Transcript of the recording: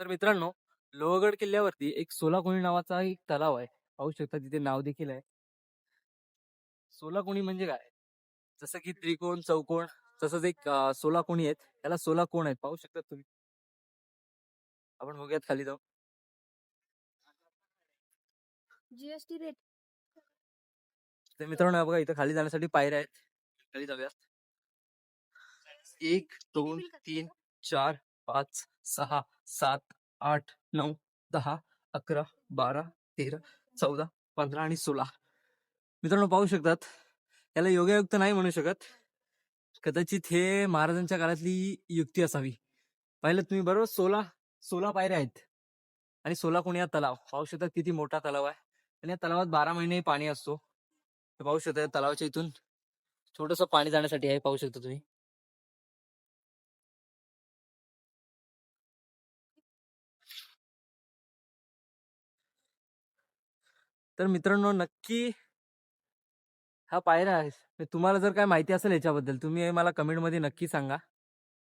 तर मित्रांनो, लोहगड किल्ल्यावरती एक सोलाकोणी नावाचा एक तलाव आहे. पाहू शकता तिथे नाव देखील आहे. सोलाकोणी म्हणजे काय? जसं की त्रिकोण, चौकोन तसंच एक सोलाकोणी आहेत. त्याला सोलाकोण आहेत. पाहू शकता तुम्ही. आपण बघूयात खाली जाऊ. जीएसटी रेट तर मित्रांनो हे बघा इथं खाली जाण्यासाठी पायऱ्या आहेत. खाली जाऊयात. 1, 2, 3, 4, 5, 6, 7, 8, 9, 10, 11, 12, 13, 14, 15 आणि 16. मित्रांनो पाहू शकतात. याला योगायोग तर नाही म्हणू शकत. कदाचित हे महाराजांच्या काळातली युक्ती असावी. पाहिलं तुम्ही बरोबर 16 पायऱ्या आहेत आणि 16 कोणी हा तलाव. पाहू शकता किती मोठा तलाव आहे आणि या तलावात 12 महिने पाणी असतो. तर पाहू शकता या तलावाच्या इथून छोटंसं पाणी जाण्यासाठी आहे. पाहू शकता तुम्ही. तर मित्रांनो नक्की हा पायऱ्या आहे. तुम्हाला जर काय माहिती असेल याच्याबद्दल तुम्ही हे मला कमेंटमध्ये नक्की सांगा.